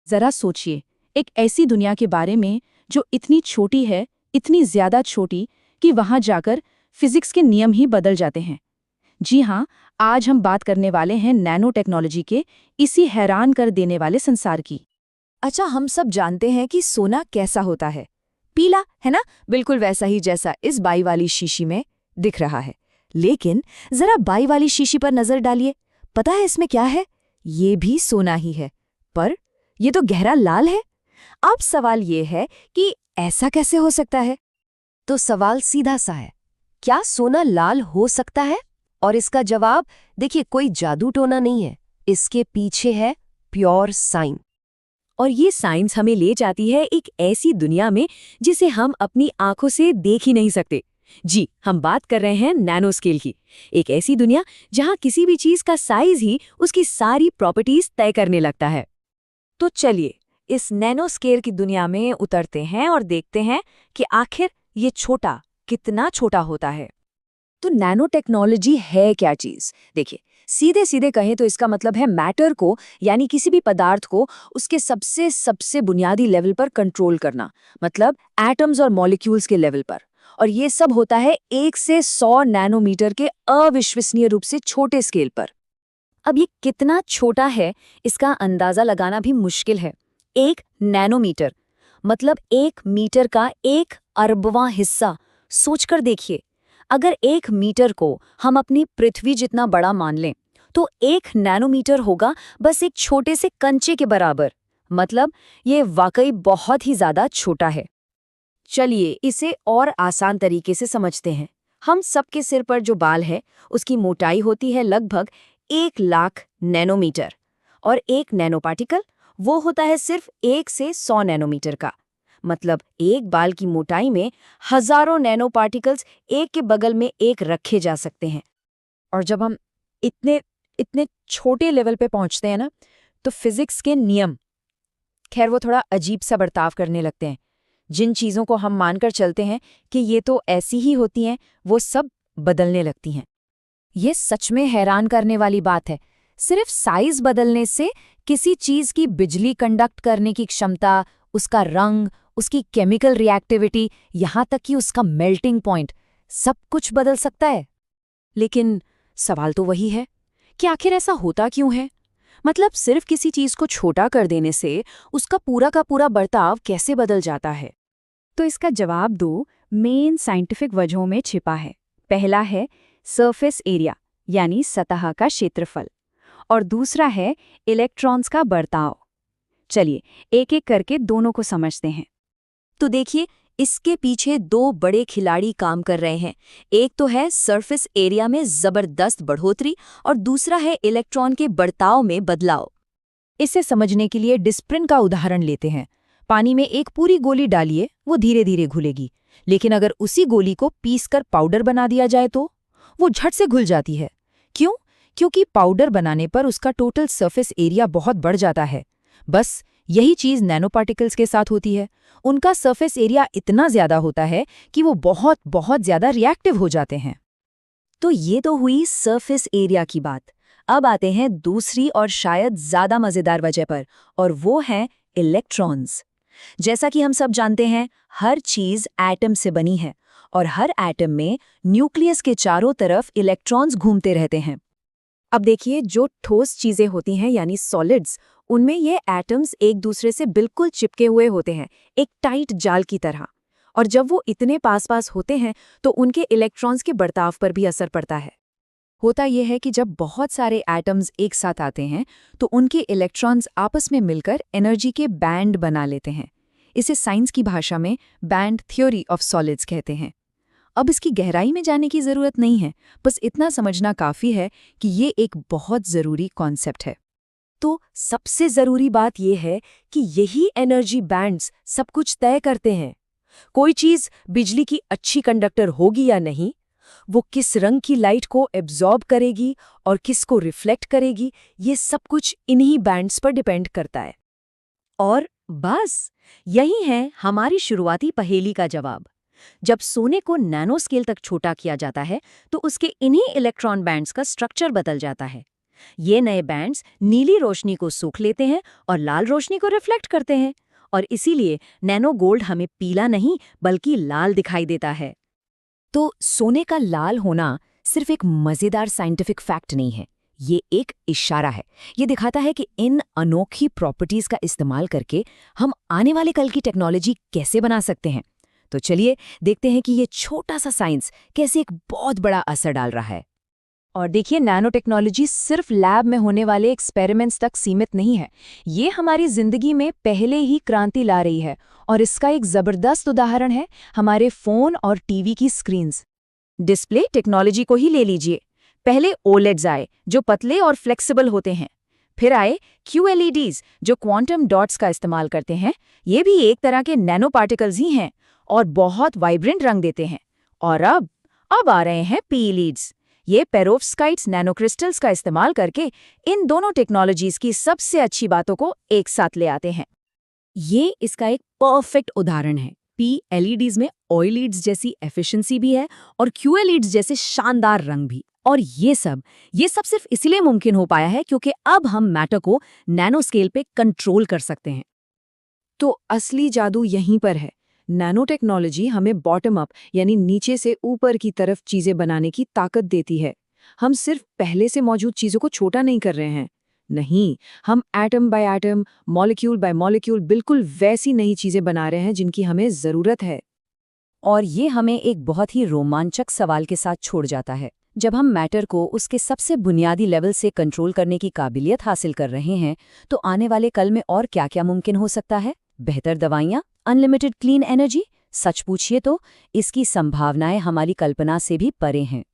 जरा सोचिए, एक ऐसी दुनिया के बारे में जो इतनी छोटी है, इतनी ज्यादा छोटी कि वहां जाकर फिजिक्स के नियम ही बदल जाते हैं। जी हाँ, आज हम बात करने वाले हैं नैनो टेक्नोलॉजी के इसी हैरान कर देने वाले संसार की। अच्छा, हम सब जानते हैं कि सोना कैसा होता है। पीला, है ना? बिल्कुल वैसा ही जैसा इस बाई वाली शीशी में दिख रहा है। लेकिन जरा बाई वाली शीशी पर नजर डालिए। पता है इसमें क्या है? ये भी सोना ही है, पर ये तो गहरा लाल है। अब सवाल ये है कि ऐसा कैसे हो सकता है? तो सवाल सीधा सा है, क्या सोना लाल हो सकता है? और इसका जवाब देखिए, कोई जादू टोना नहीं है, इसके पीछे है प्योर साइंस। और ये साइंस हमें ले जाती है एक ऐसी दुनिया में जिसे हम अपनी आंखों से देख ही नहीं सकते। जी, हम बात कर रहे हैं नैनो स्केल की। एक ऐसी दुनिया जहां किसी भी चीज का साइज ही उसकी सारी प्रॉपर्टीज तय करने लगता है। तो चलिए इस नैनो स्केल की दुनिया में उतरते हैं और देखते हैं कि आखिर ये छोटा कितना छोटा होता है। तो नैनो टेक्नोलॉजी है क्या चीज? देखिए, सीधे सीधे कहें तो इसका मतलब है मैटर को, यानी किसी भी पदार्थ को उसके सबसे सबसे बुनियादी लेवल पर कंट्रोल करना, मतलब एटम्स और मॉलिक्यूल्स के लेवल पर। और ये सब होता है 1 से 100 नैनोमीटर के अविश्वसनीय रूप से छोटे स्केल पर। अब ये कितना छोटा है, इसका अंदाजा लगाना भी मुश्किल है। 1 नैनोमीटर मतलब 1 मीटर का 1 अरबवां हिस्सा। सोचकर देखिए, अगर 1 मीटर को हम अपनी पृथ्वी जितना बड़ा मान लें, तो 1 नैनोमीटर होगा बस एक छोटे से कंचे के बराबर। मतलब ये वाकई बहुत ही ज्यादा छोटा है। चलिए इसे और आसान तरीके से समझते हैं। हम सबके सिर पर जो बाल है, उसकी मोटाई होती है लगभग 1 लाख नैनोमीटर, और एक नैनो पार्टिकल वो होता है सिर्फ 1 से 100 नैनोमीटर का। मतलब एक बाल की मोटाई में हजारों नैनो पार्टिकल्स एक के बगल में एक रखे जा सकते हैं। और जब हम इतने इतने छोटे लेवल पे पहुंचते हैं ना, तो फिजिक्स के नियम, खैर वो थोड़ा अजीब सा बर्ताव करने लगते हैं। जिन चीज़ों को हम मानकर चलते हैं कि ये तो ऐसी ही होती हैं, वो सब बदलने लगती हैं। ये सच में हैरान करने वाली बात है। सिर्फ साइज बदलने से किसी चीज़ की बिजली कंडक्ट करने की क्षमता, उसका रंग, उसकी केमिकल रिएक्टिविटी, यहाँ तक कि उसका मेल्टिंग पॉइंट, सब कुछ बदल सकता है। लेकिन सवाल तो वही है कि आखिर ऐसा होता क्यों है? मतलब सिर्फ किसी चीज़ को छोटा कर देने से उसका पूरा का पूरा बर्ताव कैसे बदल जाता है? तो इसका जवाब 2 मेन साइंटिफिक वजहों में छिपा है। पहला है सरफेस एरिया, यानी सतह का क्षेत्रफल, और दूसरा है इलेक्ट्रॉन्स का बर्ताव। चलिए एक एक करके दोनों को समझते हैं। तो देखिए, इसके पीछे 2 बड़े खिलाड़ी काम कर रहे हैं। एक तो है सरफेस एरिया में जबरदस्त बढ़ोतरी, और दूसरा है इलेक्ट्रॉन के बर्ताव में बदलाव। इसे समझने के लिए डिस्प्रिन का उदाहरण लेते हैं। पानी में एक पूरी गोली डालिए, वो धीरे धीरे घुलेगी। लेकिन अगर उसी गोली को पीसकर पाउडर बना दिया जाए तो वो झट से घुल जाती है। क्यों? क्योंकि पाउडर बनाने पर उसका टोटल सरफेस एरिया बहुत बढ़ जाता है। बस यही चीज नैनो पार्टिकल्स के साथ होती है। उनका सरफेस एरिया इतना ज्यादा होता है कि वो बहुत बहुत ज्यादा रिएक्टिव हो जाते हैं। तो ये तो हुई सरफेस एरिया की बात। अब आते हैं दूसरी और शायद ज्यादा मजेदार वजह पर, और वो है इलेक्ट्रॉन्स। जैसा कि हम सब जानते हैं, हर चीज एटम से बनी है, और हर एटम में न्यूक्लियस के चारों तरफ इलेक्ट्रॉन्स घूमते रहते हैं। अब देखिए, जो ठोस चीजें होती हैं यानी सॉलिड्स, उनमें ये एटम्स एक दूसरे से बिल्कुल चिपके हुए होते हैं, एक टाइट जाल की तरह। और जब वो इतने पास पास होते हैं तो उनके इलेक्ट्रॉन्स के बर्ताव पर भी असर पड़ता है। होता यह है कि जब बहुत सारे एटम्स एक साथ आते हैं तो उनके इलेक्ट्रॉन्स आपस में मिलकर एनर्जी के बैंड बना लेते हैं। इसे साइंस की भाषा में बैंड थ्योरी ऑफ सॉलिड्स कहते हैं। अब इसकी गहराई में जाने की जरूरत नहीं है, बस इतना समझना काफी है कि ये एक बहुत जरूरी कॉन्सेप्ट है। तो सबसे जरूरी बात यह है कि यही एनर्जी बैंड्स सब कुछ तय करते हैं। कोई चीज बिजली की अच्छी कंडक्टर होगी या नहीं, वो किस रंग की लाइट को एब्जॉर्ब करेगी और किसको रिफ्लेक्ट करेगी, ये सब कुछ इन्हीं बैंड्स पर डिपेंड करता है। और बस यही है हमारी शुरुआती पहेली का जवाब। जब सोने को नैनो स्केल तक छोटा किया जाता है तो उसके इन्हीं इलेक्ट्रॉन बैंड्स का स्ट्रक्चर बदल जाता है। ये नए बैंड्स नीली रोशनी को सोख लेते हैं और लाल रोशनी को रिफ्लेक्ट करते हैं, और इसीलिए नैनो गोल्ड हमें पीला नहीं बल्कि लाल दिखाई देता है। तो सोने का लाल होना सिर्फ एक मजेदार साइंटिफिक फैक्ट नहीं है, ये एक इशारा है। ये दिखाता है कि इन अनोखी प्रॉपर्टीज का इस्तेमाल करके हम आने वाले कल की टेक्नोलॉजी कैसे बना सकते हैं। तो चलिए देखते हैं कि ये छोटा सा साइंस कैसे एक बहुत बड़ा असर डाल रहा है। और देखिए, नैनो टेक्नोलॉजी सिर्फ लैब में होने वाले एक्सपेरिमेंट्स तक सीमित नहीं है, ये हमारी जिंदगी में पहले ही क्रांति ला रही है। और इसका एक जबरदस्त उदाहरण है हमारे फोन और टीवी की स्क्रीन्स। डिस्प्ले टेक्नोलॉजी को ही ले लीजिए। पहले ओलेड्स आए जो पतले और फ्लेक्सिबल होते हैं, फिर आए QLEDs जो क्वांटम डॉट्स का इस्तेमाल करते हैं। ये भी एक तरह के नैनो पार्टिकल्स ही हैं और बहुत वाइब्रेंट रंग देते हैं। और अब आ रहे हैं PLEDs। ये पेरोव्स्काइट्स नैनोक्रिस्टल्स का इस्तेमाल करके इन दोनों टेक्नोलॉजीज की सबसे अच्छी बातों को एक साथ ले आते हैं। ये इसका एक परफेक्ट उदाहरण है। PLEDs में OLEDs जैसी एफिशिएंसी भी है और QLEDs जैसे शानदार रंग भी। और ये सब सिर्फ इसलिए मुमकिन हो पाया है क्योंकि अब हम मैटर को नैनो स्केल पे कंट्रोल कर सकते हैं। तो असली जादू यहीं पर है। नैनो टेक्नोलॉजी हमें बॉटम अप यानी नीचे से ऊपर की तरफ चीजें बनाने की ताकत देती है। हम सिर्फ पहले से मौजूद चीजों को छोटा नहीं कर रहे हैं, नहीं, हम atom by atom, molecule by molecule बिल्कुल वैसी नई चीजें बना रहे हैं जिनकी हमें जरूरत है। और ये हमें एक बहुत ही रोमांचक सवाल के साथ छोड़ जाता है। जब हम मैटर को उसके सबसे बुनियादी लेवल से कंट्रोल करने की काबिलियत हासिल कर रहे हैं, तो आने वाले कल में और क्या-क्या मुमकिन हो सकता है? बेहतर दवाइयाँ, अनलिमिटेड क्लीन एनर्जी? सच पूछिए तो इसकी संभावनाएं हमारी कल्पना से भी परे हैं।